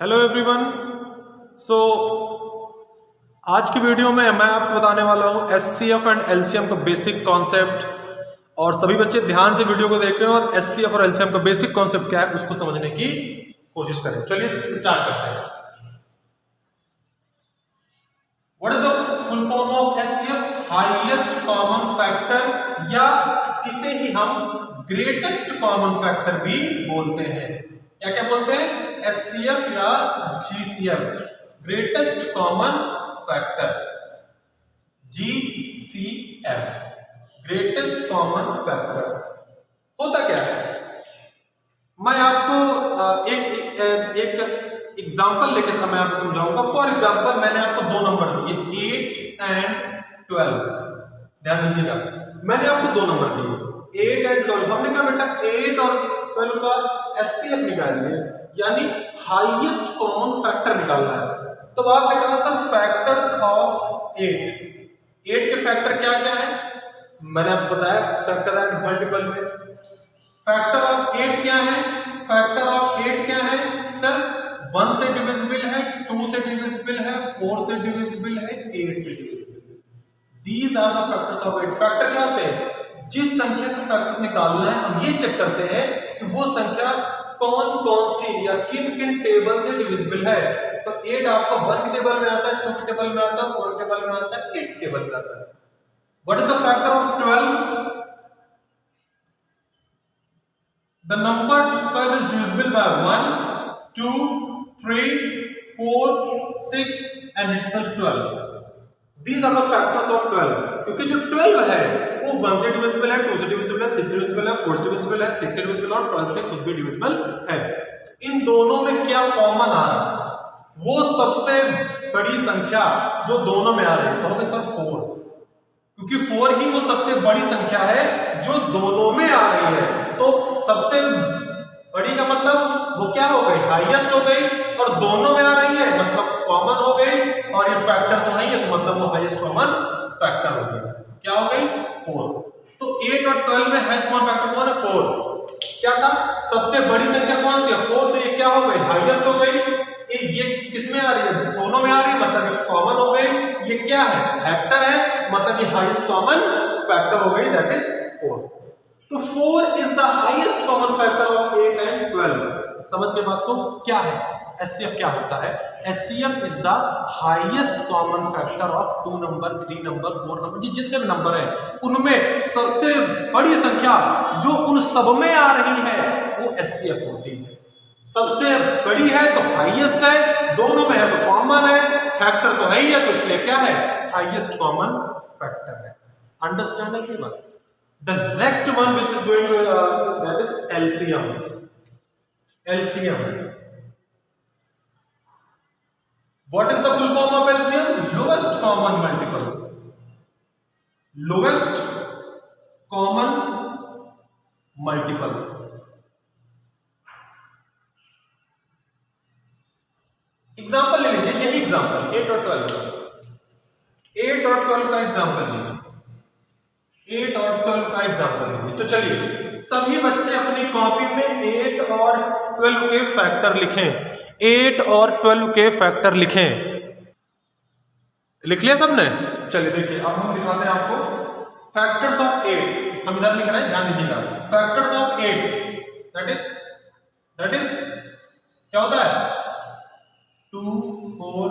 Hello everyone. सो आज की video में मैं आपको बताने वाला हूँ एचसीएफ एंड एलसीएम का बेसिक कॉन्सेप्ट। और सभी बच्चे ध्यान से वीडियो को देखें और एचसीएफ और एलसीएम का बेसिक कॉन्सेप्ट क्या है उसको समझने की कोशिश करें। चलिए स्टार्ट करते हैं। What is the full form of HCF? Highest common factor, या इसे ही हम ग्रेटेस्ट कॉमन फैक्टर भी बोलते हैं। क्या क्या बोलते हैं? एचसीएफ या GCF, greatest common factor, GCF, greatest common factor. होता क्या है, मैं आपको एक एग्जांपल लेकर मैं आपको समझाऊंगा। फॉर एग्जांपल मैंने आपको दो नंबर दिए 8 एंड 12। ध्यान दीजिएगा, मैंने आपको दो नंबर दिए 8 एंड 12। हमने कहा बेटा 8 और 12 का एचसीएफ निकालिए, यानी हाईएस्ट कॉमन फैक्टर निकालना है। तो आपने कहा सर फैक्टर्स ऑफ 8 के फैक्टर क्या क्या है? मैंने आपको बताया फैक्टर एंड मल्टीपल में। फैक्टर ऑफ 8 क्या है? फैक्टर ऑफ 8 क्या है सर? 1 से डिविजिबल है, 2 से डिविजिबल है, 4 से डिविजिबल है, 8 से डिविजिबल है। These are the factors of 8। Factor क्या होते हैं? जिस संख्या का फैक्टर निकालना है हम ये चेक करते हैं कि वो संख्या कौन कौन सी या किन किन टेबल से डिविजिबल है। तो 8 आपको 1 के टेबल में आता है, 2 के टेबल में आता है, 4 के टेबल में आता है, 8 के टेबल में आता है। What is the factor of 12? The number 12 is divisible by 1, 2, 3, 4, 6 and itself 12. These are the factors of 12. क्योंकि जो 12 है वो 1 से डिविजिबल है, 2 से डिविजिबल है, 3 से डिविजिबल है, 4 से डिविजिबल है, 6 से डिविजिबल और 12 से खुद भी डिविजिबल है। इन दोनों में क्या कॉमन आ रहा है? वो सबसे बड़ी संख्या जो दोनों में आ रही है, कहोगे सर 4, क्योंकि 4 ही वो सबसे बड़ी संख्या है जो दोनों में आ रही है। तो सबसे बड़ी का मतलब वो क्या हो गई? हाईएस्ट हो गई, और दोनों में आ रही है मतलब कॉमन हो गई, और ये फैक्टर तो नहीं है तो मतलब वो हाईएस्ट कॉमन फैक्टर हो गई। क्या हो गई? 4। तो 8 और 12 में हाईएस्ट कॉमन फैक्टर कौन है? 4। क्या था? सबसे बड़ी संख्या कौन सी है? 4। तो ये क्या हो गई? हाईएस्ट हो गई। ये किस में आ रही है? दोनों में आ रही है, मतलब ये कॉमन हो गई। ये क्या है? फैक्टर है, मतलब ये हाईएस्ट कॉमन फैक्टर हो गई, दैट इज 4। तो 4 is the highest common factor of 8 and 12। समझ के बात को क्या है? एचसीएफ क्या होता है? HCF is the highest common factor of 2 number, 3 number, 4 number, जितने भी नंबर है उनमें सबसे बड़ी संख्या जो उन सब में आ रही है वो एचसीएफ होती है। सबसे बड़ी है तो हाईएस्ट है, दोनों में है तो कॉमन है, फैक्टर तो है ही है, तो इसलिए क्या है? हाईएस्ट कॉमन फैक्टर है। अंडरस्टैंड है की बात? The next one which is going to that is LCM. LCM. What is the full form of LCM? Lowest common multiple. Lowest common multiple. Example ले लीजिए, यही एग्जाम्पल 8 और 12, 8 और 12 का एग्जाम्पल लीजिए, 8 और 12 का एग्जाम्पल लीजिए। तो चलिए सभी बच्चे अपनी कॉपी में 8 और 12 के फैक्टर लिखें। 8 और 12 के फैक्टर लिखें। लिख लिया सबने? चलिए देखिए अब हम दिखाते हैं आपको फैक्टर्स ऑफ 8। हम इधर लिख रहे हैं, ध्यान दीजिएगा। फैक्टर्स ऑफ 8 दैट इज क्या होता है? 2, 4,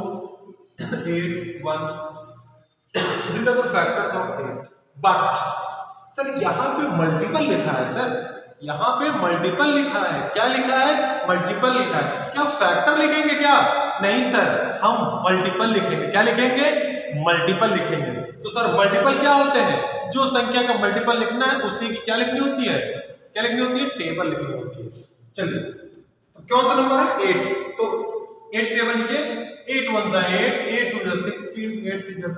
8, 1। These are the factors of 8. But sir यहां पे मल्टीपल लिखा है। सर यहां पे मल्टीपल लिखा है। क्या लिखा है? मल्टीपल लिखा है। क्या फैक्टर लिखेंगे क्या? नहीं सर, हम मल्टीपल लिखेंगे। क्या लिखेंगे? मल्टीपल लिखेंगे। तो सर मल्टीपल क्या होते हैं? जो संख्या का मल्टीपल लिखना है उसी की क्या लिखनी होती है? क्या लिखनी होती है? टेबल लिखनी होती है। चलिए तो कौन सा नंबर है? 8। तो 8 टेबल लिखिए। 8 1 जा 8, 8 2 जा 16, 8 3 जा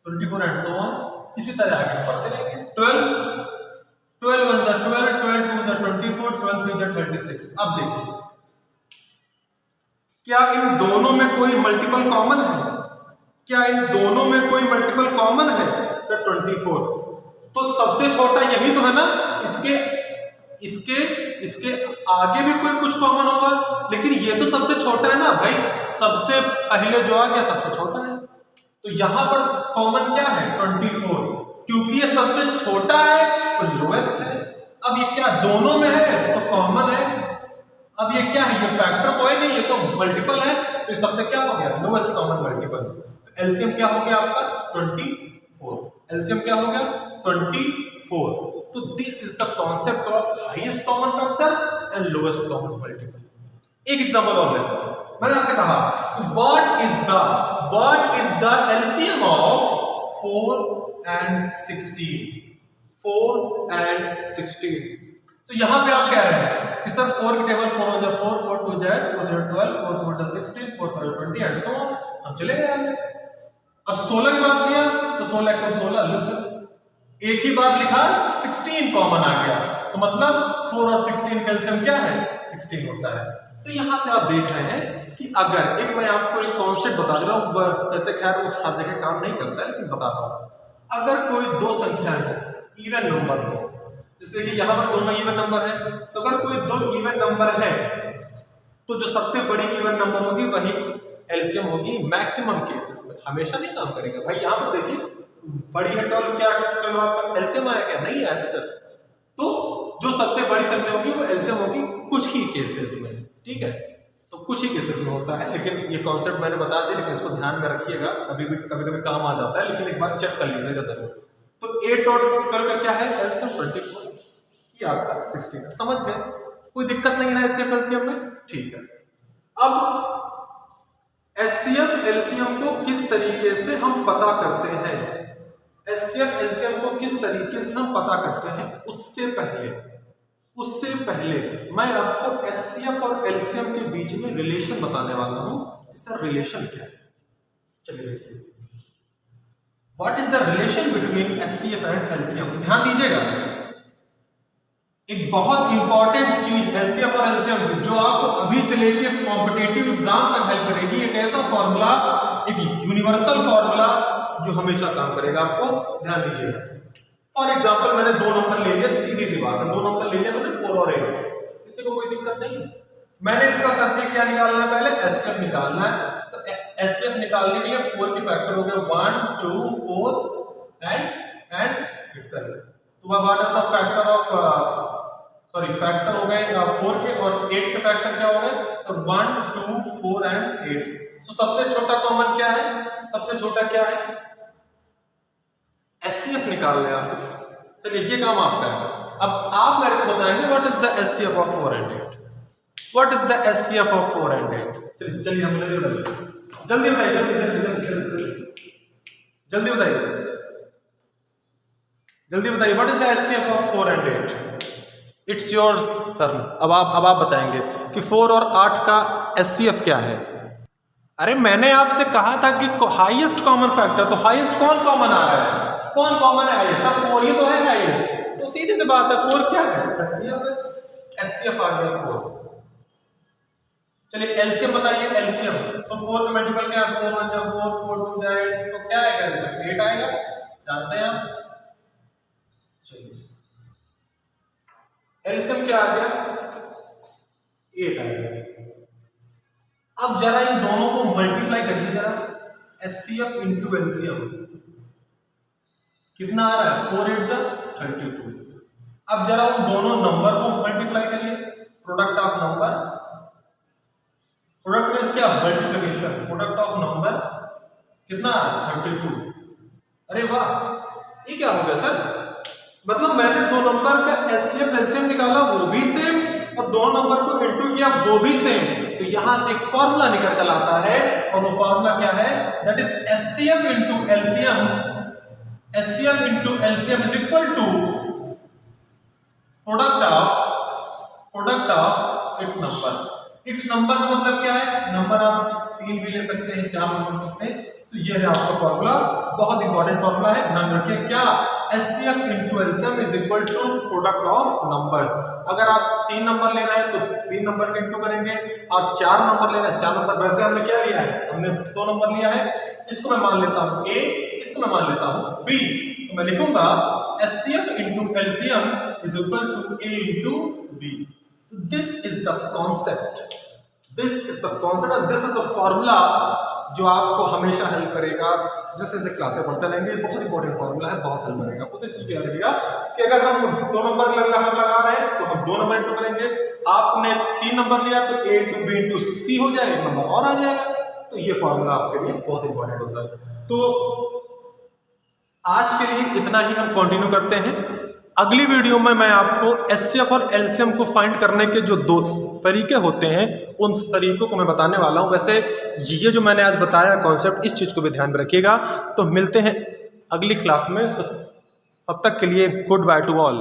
24 एंड सो ऑन। इसी तरह आगे पढ़ते रहेंगे। 12 1 जा 12, 12 2 जा 24, 12 3 जा 36। अब देखिए क्या इन दोनों में कोई मल्टीपल कॉमन है? क्या इन दोनों में कोई मल्टीपल कॉमन है? सर 24। तो सबसे छोटा यही तो है ना, इसके इसके इसके आगे भी कोई कुछ कॉमन होगा, लेकिन ये तो सबसे छोटा है ना भाई, सबसे पहले जो आ गया सबसे छोटा है, तो यहां पर कॉमन क्या है 24, क्योंकि ये सबसे छोटा है तो लोएस्ट है। अब ये क्या दोनों में है तो कॉमन है, अब ये क्या है, ये फैक्टर तो है नहीं, ये तो मल्टीपल है, तो ये सबसे क्या हो गया लोएस्ट कॉमन मल्टीपल। तो एलसीएम क्या हो गया आपका 24, एलसीएम क्या हो गया 24। तो this is the concept of highest common factor and lowest common multiple. एक एग्जांपल और लेते हैं, मैंने आपसे कहा what is the LCM of 4 and 16, 4 and 16। तो यहां पे आप कह रहे हैं कि सर 4 की टेबल 4 1 4, 4 2 4 4 12, 4 4 16, 4 5 20 एंड सो ऑन, हम चले गए आगे। अब 16 की बात किया तो 16 कम 16 लिख, एक ही बार लिखा 16 कॉमन आ गया, तो मतलब 4 और 16 का एलसीएम क्या है 16 होता है। तो यहां से आप देख रहे हैं कि अगर एक मैं आपको एक कॉन्सेप्ट बता रहा हूं, वैसे खैर वो हर जगह काम नहीं करता है लेकिन बता रहा हूं, अगर कोई दो संख्याएं इवन नंबर हो, जैसे कि यहां पर दोनों इवन नंबर है, तो अगर कोई दो इवन नंबर है तो जो सबसे बड़ी इवन नंबर होगी वही एलसीएम होगी मैक्सिमम केसेस में, हमेशा नहीं काम करेगा भाई। यहां पर देखिए बड़ी है 12, क्या 12 आपका एलसीएम आया क्या, नहीं आया सर, तो जो सबसे बड़ी संख्या होगी वो एलसीएम होगी कुछ ही केसेस में, ठीक है, तो कुछ ही केसेस में होता है। लेकिन ये कॉन्सेप्ट मैंने बता दिया, लेकिन इसको ध्यान में रखिएगा, कभी कभी काम आ जाता है, लेकिन एक बार चेक कर लीजिएगा जरूर। तो 8 और 12 का क्या है एलसीएम 24, ये आपका 16 है, समझ गए, कोई दिक्कत नहीं है एलसीएम में, ठीक है। अब एचसीएफ एलसीएम को किस तरीके से हम पता करते हैं, एचसीएफ एलसीएम को किस तरीके से हम पता करते हैं, उससे पहले मैं आपको एचसीएफ और एलसीएम के बीच में रिलेशन बताने वाला हूं। इसका रिलेशन क्या है, चलिए देखिए, what is the relation between HCF and LCM. ध्यान दीजिएगा, एक बहुत इंपॉर्टेंट चीज एचसीएफ और एलसीएम जो आपको अभी से लेके कॉम्पिटिटिव एग्जाम तक हेल्प करेगी, एक ऐसा फॉर्मूला, एक यूनिवर्सल फॉर्मूला जो हमेशा काम करेगा, आपको ध्यान दीजिएगा। फॉर एग्जाम्पल मैंने दो नंबर ले लिया, सीधी सी बात है, दो नंबर ले लिया मैंने 4 और 8, इससे को कोई दिक्कत नहीं। मैंने इसका सबसे क्या निकालना है, पहले एचसीएफ निकालना है, तो एचसीएफ निकालने के लिए 4 के फैक्टर हो गए 1 2 4 एंड इटसेल्फ। तो what are the factor of factor हो गए 4 के, और 8 के फैक्टर क्या हो गए, सो 1 2 4 एंड 8। सो सबसे छोटा कॉमन क्या है, सबसे छोटा क्या है एचसीएफ निकालना है आपको, चलिए ये काम आपका है। अब आप मेरे को बताएंगे what is the HCF of 4 and 8, what is the HCF of 4 and 8। चलिए हम जल्दी बताइए, जल्दी बताइए what is the HCF of 4 and 8। It's your turn. अब आप बताएंगे कि 4 और 8 का एचसीएफ क्या है। अरे मैंने आपसे कहा था कि हाईएस्ट कॉमन फैक्टर, तो हाईएस्ट कौन कॉमन आ रहा है, कौन कॉमन है हाईएस्ट, 4 ही तो है हाईएस्ट, तो सीधी सी बात है 4 क्या है एचसीएफ आ गया 4। चलिए एलसीएम बताइए, एलसीएम तो 4 का मल्टीपल क्या है, 4 1 जा 4 4 2 जा 8, तो क्या आएगा एलसीएम 8 आएगा, जानते हैं आप। चलिए एलसीएम क्या आ गया 8 आ गया। अब जरा इन दोनों को मल्टीप्लाई करिए जरा, एचसीएफ इंटू एलसीएम कितना आ रहा है 4 8 जा 32। अब जरा उन दोनों नंबर को मल्टीप्लाई करिए, product of number, product means क्या मल्टीप्लिकेशन, प्रोडक्ट ऑफ नंबर कितना आ रहा है 32। अरे वाह, ये क्या हो गया सर, मतलब मैंने दो नंबर का एचसीएफ एलसीएम निकाला वो भी सेम, और दो नंबर को इनटू किया वो भी सेम, तो यहां से एक फॉर्मूला निकल कर आता है, और वो फॉर्मूला क्या है, that is HCF into LCM, HCF into LCM is equal to product of its number. Its number का मतलब क्या है, नंबर आप 3 भी ले सकते हैं, 4 भी ले सकते हैं, तो ये है आपका फॉर्मूला, बहुत इंपॉर्टेंट फॉर्मूला है, ध्यान रखिए क्या, HCF into LCM is equal to product of numbers. अगर आप 3 नंबर लेना है तो 3 नंबर का इंटू करेंगे, आप 4 नंबर लेना है 4 नंबर, वैसे हमने क्या लिया है, हमने 2 नंबर लिया है, इसको मैं मान लेता हूं A, इसको मैं मान लेता हूं B, तो मैं लिखूंगा HCF into LCM is equal to A into B. This is the concept. This is the concept and this is the formula जो आपको हमेशा हेल्प करेगा जैसे जैसे क्लासें पढ़ते रहेंगे। बहुत इंपॉर्टेंट फॉर्मूला है, बहुत हेल्प करेगा आपको। तो इसी क्या रहेगा कि अगर हम 2 नंबर लगा रहे हैं तो हम 2 नंबर इंटू करेंगे। आपने 3 नंबर लिया तो A into B into C हो जाएगा, 1 नंबर और आ जाएगा। तो ये फॉर्मूला आपके लिए बहुत इंपॉर्टेंट होता है। तो आज के लिए इतना ही, हम कंटिन्यू करते हैं अगली वीडियो में। मैं आपको HCF और LCM को फाइंड करने के जो 2 तरीके होते हैं उन तरीकों को मैं बताने वाला हूं। वैसे ये जो मैंने आज बताया कॉन्सेप्ट, इस चीज़ को भी ध्यान में रखिएगा। तो मिलते हैं अगली क्लास में, तब तक के लिए गुड बाय टू ऑल।